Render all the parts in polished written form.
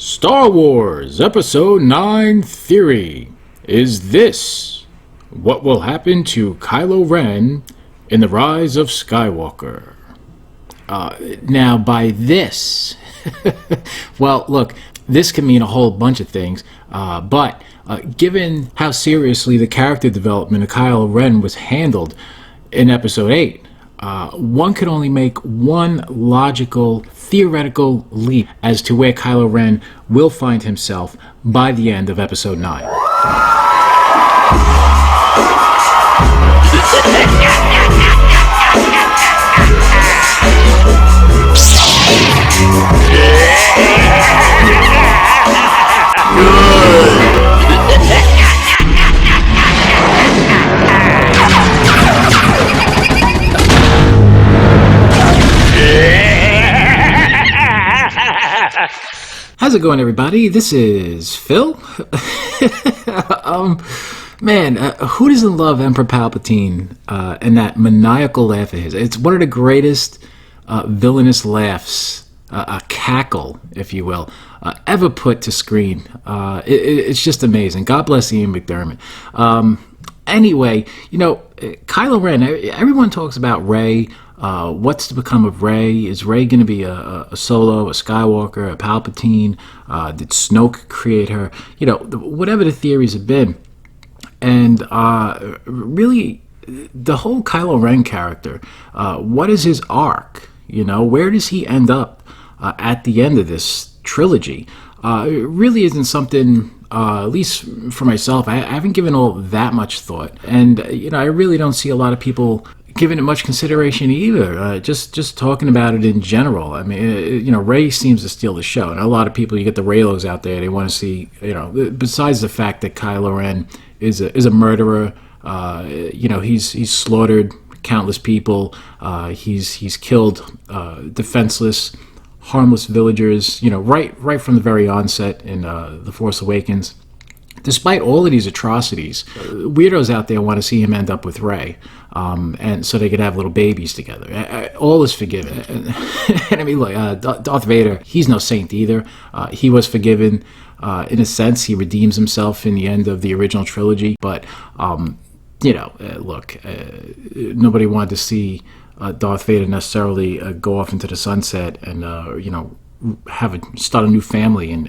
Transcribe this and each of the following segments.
Star Wars Episode 9 Theory. Is this what will happen to Kylo Ren in the Rise of Skywalker? Now, by this, well, look, this can mean a whole bunch of things, but given how seriously the character development of Kylo Ren was handled in Episode 8, one could only make one logical, theoretical leap as to where Kylo Ren will find himself by the end of Episode 9. How's it going, everybody? This is Phil. Who doesn't love Emperor Palpatine and that maniacal laugh of his? It's one of the greatest villainous laughs, a cackle, if you will, ever put to screen. It's just amazing. God bless Ian McDiarmid. Anyway, Kylo Ren, everyone talks about Rey. What's to become of Rey? Is Rey going to be a Solo, a Skywalker, a Palpatine? Did Snoke create her? Whatever the theories have been. And really, the whole Kylo Ren character, what is his arc? Where does he end up at the end of this trilogy? It really isn't something, at least for myself, I haven't given all that much thought. And, I really don't see a lot of people giving it much consideration either. Just talking about it in general. I mean, Rey seems to steal the show. And a lot of people, you get the Reylos out there, they want to see, besides the fact that Kylo Ren is a murderer, he's slaughtered countless people, he's killed defenseless, harmless villagers, right from the very onset in The Force Awakens. Despite all of these atrocities, weirdos out there want to see him end up with Rey, and so they could have little babies together. All is forgiven. And I mean, look, Darth Vader, he's no saint either. He was forgiven. In a sense, he redeems himself in the end of the original trilogy. But, nobody wanted to see Darth Vader necessarily go off into the sunset and, start a new family and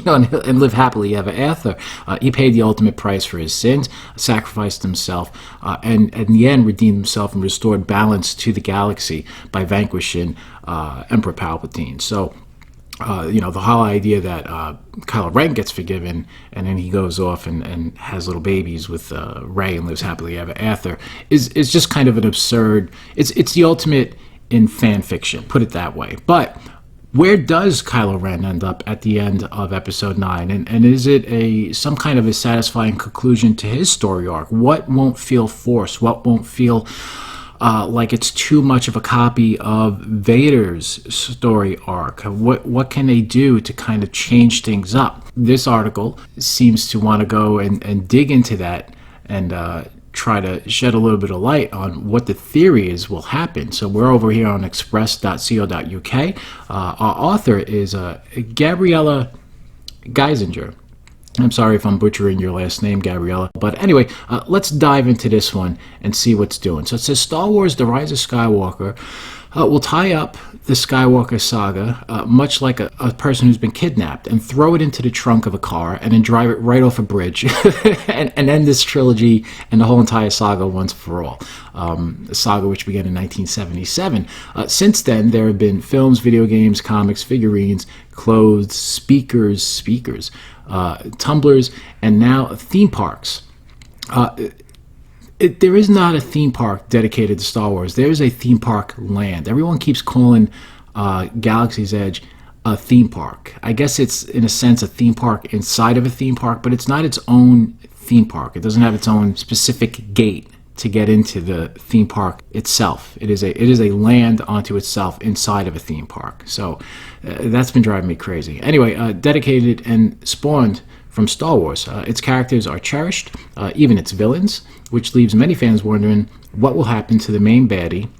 and live happily ever after. He paid the ultimate price for his sins, sacrificed himself, and in the end redeemed himself and restored balance to the galaxy by vanquishing Emperor Palpatine. So, the whole idea that Kylo Ren gets forgiven and then he goes off and has little babies with Rey and lives happily ever after is just kind of an absurd. It's the ultimate in fan fiction, put it that way. But where does Kylo Ren end up at the end of Episode 9? And is it some kind of a satisfying conclusion to his story arc? What won't feel forced? What won't feel like it's too much of a copy of Vader's story arc? What can they do to kind of change things up? This article seems to want to go and dig into that and try to shed a little bit of light on what the theory is will happen. So we're over here on express.co.uk. Our author is Gabriella Geisinger. I'm sorry if I'm butchering your last name, Gabriella. But anyway, let's dive into this one and see what's doing. So it says Star Wars The Rise of Skywalker will tie up the Skywalker Saga, much like a person who's been kidnapped, and throw it into the trunk of a car and then drive it right off a bridge and end this trilogy and the whole entire saga once for all. A saga which began in 1977. Since then, there have been films, video games, comics, figurines, clothes, speakers, tumblers, and now theme parks. There is not a theme park dedicated to Star Wars. There is a theme park land. Everyone keeps calling Galaxy's Edge a theme park. I guess it's, in a sense, a theme park inside of a theme park, but it's not its own theme park. It doesn't have its own specific gate to get into the theme park itself. It is a land onto itself inside of a theme park. So that's been driving me crazy. Anyway, dedicated and spawned from Star Wars. Its characters are cherished, even its villains, which leaves many fans wondering what will happen to the main baddie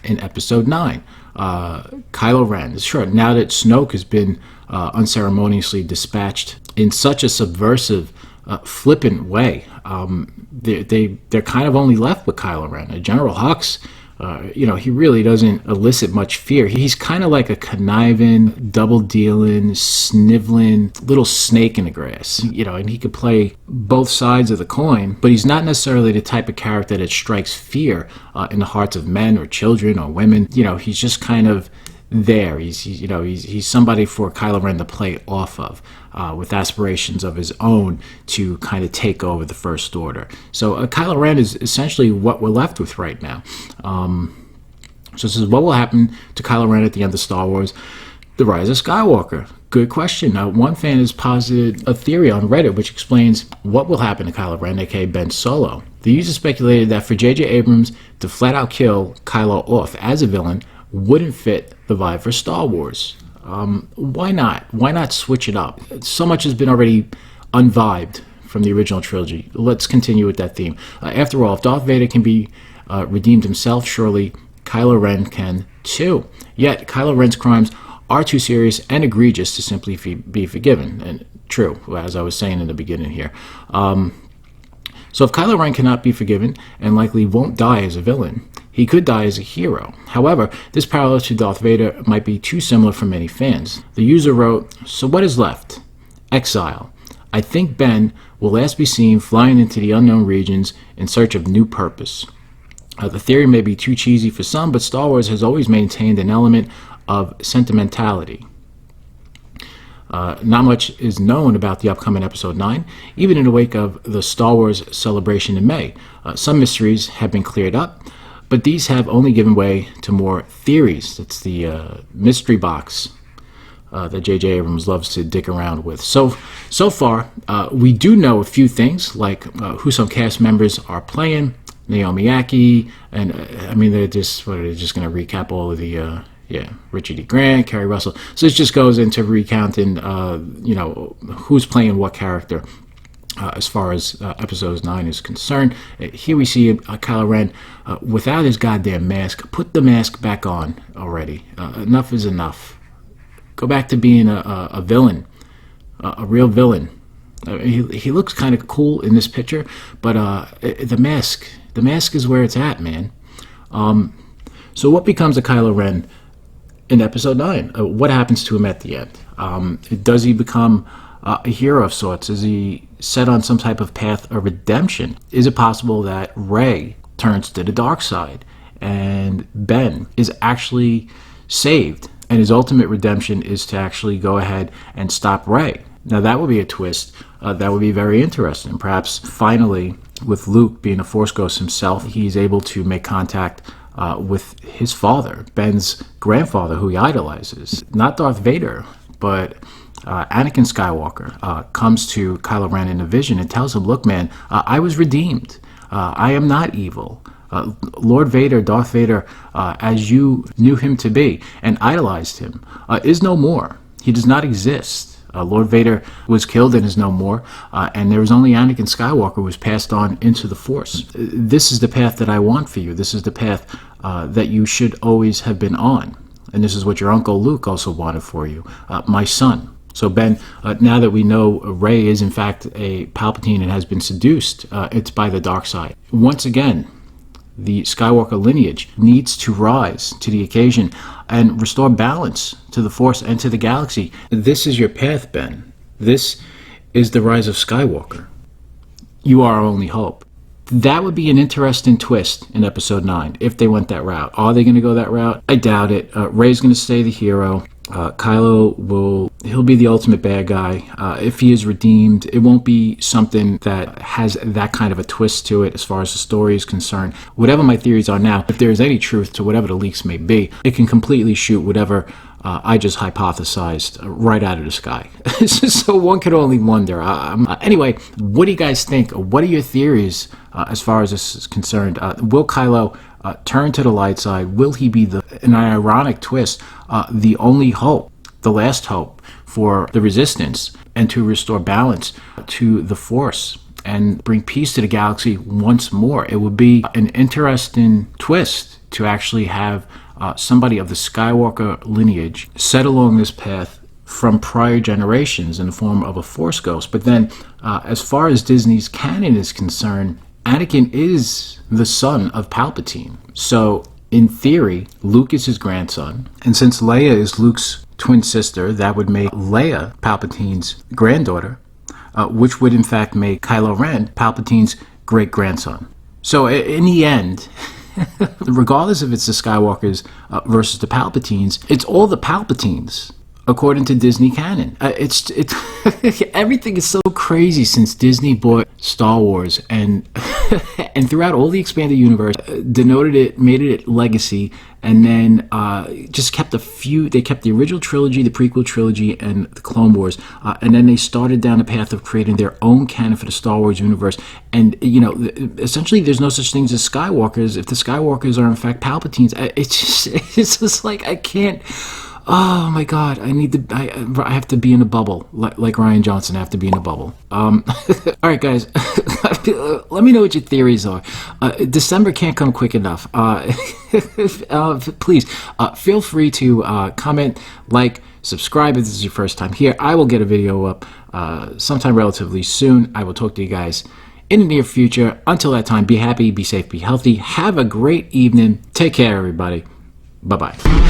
in Episode 9. Kylo Ren. Sure, now that Snoke has been unceremoniously dispatched in such a subversive, flippant way, they're kind of only left with Kylo Ren. General Hux, he really doesn't elicit much fear. He's kind of like a conniving, double-dealing, sniveling little snake in the grass. And he could play both sides of the coin, but he's not necessarily the type of character that strikes fear in the hearts of men or children or women. He's just kind of there. He's somebody for Kylo Ren to play off of, with aspirations of his own to kind of take over the First Order. So Kylo Ren is essentially what we're left with right now. So this is what will happen to Kylo Ren at the end of Star Wars: The Rise of Skywalker. Good question. One fan has posited a theory on Reddit which explains what will happen to Kylo Ren, aka Ben Solo. The user speculated that for J.J. Abrams to flat out kill Kylo off as a villain wouldn't fit the vibe for Star Wars. Why not? Why not switch it up? So much has been already unvibed from the original trilogy. Let's continue with that theme. After all, if Darth Vader can be redeemed himself, surely Kylo Ren can too. Yet, Kylo Ren's crimes are too serious and egregious to simply be forgiven. And true, as I was saying in the beginning here. So if Kylo Ren cannot be forgiven and likely won't die as a villain, he could die as a hero. However, this parallel to Darth Vader might be too similar for many fans. The user wrote, "So what is left? Exile. I think Ben will last be seen flying into the unknown regions in search of new purpose." The theory may be too cheesy for some, but Star Wars has always maintained an element of sentimentality. Not much is known about the upcoming Episode 9, even in the wake of the Star Wars celebration in May. Some mysteries have been cleared up, but these have only given way to more theories. That's the mystery box that J.J. Abrams loves to dick around with. So far, we do know a few things, like who some cast members are playing, Naomi Ackie, and they're just going to recap all of the... Richard E. Grant, Kerry Russell. So this just goes into recounting, who's playing what character as far as Episode 9 is concerned. Here we see Kylo Ren without his goddamn mask. Put the mask back on already. Enough is enough. Go back to being a villain, a real villain. He looks kind of cool in this picture, but the mask is where it's at, man. So what becomes of Kylo Ren in Episode 9? What happens to him at the end? Does he become a hero of sorts? Is he set on some type of path of redemption? Is it possible that Rey turns to the dark side and Ben is actually saved and his ultimate redemption is to actually go ahead and stop Rey? Now that would be a twist that would be very interesting. Perhaps finally, with Luke being a Force ghost himself, he's able to make contact with his father, Ben's grandfather, who he idolizes. Not Darth Vader, but Anakin Skywalker comes to Kylo Ren in a vision and tells him, "Look, man, I was redeemed. I am not evil. Lord Vader, Darth Vader, as you knew him to be and idolized him, is no more. He does not exist. Lord Vader was killed and is no more, and there is only Anakin Skywalker who was passed on into the Force. This is the path that I want for you. This is the path that you should always have been on. And this is what your Uncle Luke also wanted for you, my son." So Ben, now that we know Rey is in fact a Palpatine and has been seduced, it's by the dark side. Once again, the Skywalker lineage needs to rise to the occasion and restore balance to the Force and to the galaxy. This is your path, Ben. This is the Rise of Skywalker. You are our only hope. That would be an interesting twist in Episode 9 if they went that route. Are they going to go that route? I doubt it. Rey's going to stay the hero. Kylo he'll be the ultimate bad guy. If he is redeemed, it won't be something that has that kind of a twist to it as far as the story is concerned. Whatever my theories are now, if there is any truth to whatever the leaks may be, it can completely shoot whatever I just hypothesized right out of the sky. So one could only wonder. Anyway, what do you guys think? What are your theories as far as this is concerned? Will Kylo turn to the light side? Will he be in an ironic twist, the only hope, the last hope for the Resistance and to restore balance to the Force and bring peace to the galaxy once more? It would be an interesting twist to actually have somebody of the Skywalker lineage set along this path from prior generations in the form of a Force ghost. But then, as far as Disney's canon is concerned, Anakin is the son of Palpatine. So, in theory, Luke is his grandson. And since Leia is Luke's twin sister, that would make Leia Palpatine's granddaughter, which would in fact make Kylo Ren Palpatine's great-grandson. So, in the end, regardless if it's the Skywalkers versus the Palpatines, it's all the Palpatines, according to Disney canon. It's everything is so crazy since Disney bought Star Wars, and and throughout all the expanded universe, denoted it, made it legacy, and then just kept they kept the original trilogy, the prequel trilogy, and the Clone Wars, and then they started down the path of creating their own canon for the Star Wars universe. And essentially, there's no such things as Skywalkers if the Skywalkers are in fact Palpatines. It's just like I can't. Oh my God! I have to be in a bubble, like Ryan Johnson. I have to be in a bubble. All right, guys. Let me know what your theories are. December can't come quick enough. Please feel free to comment, like, subscribe if this is your first time here. I will get a video up sometime relatively soon. I will talk to you guys in the near future. Until that time, be happy, be safe, be healthy. Have a great evening. Take care, everybody. Bye-bye.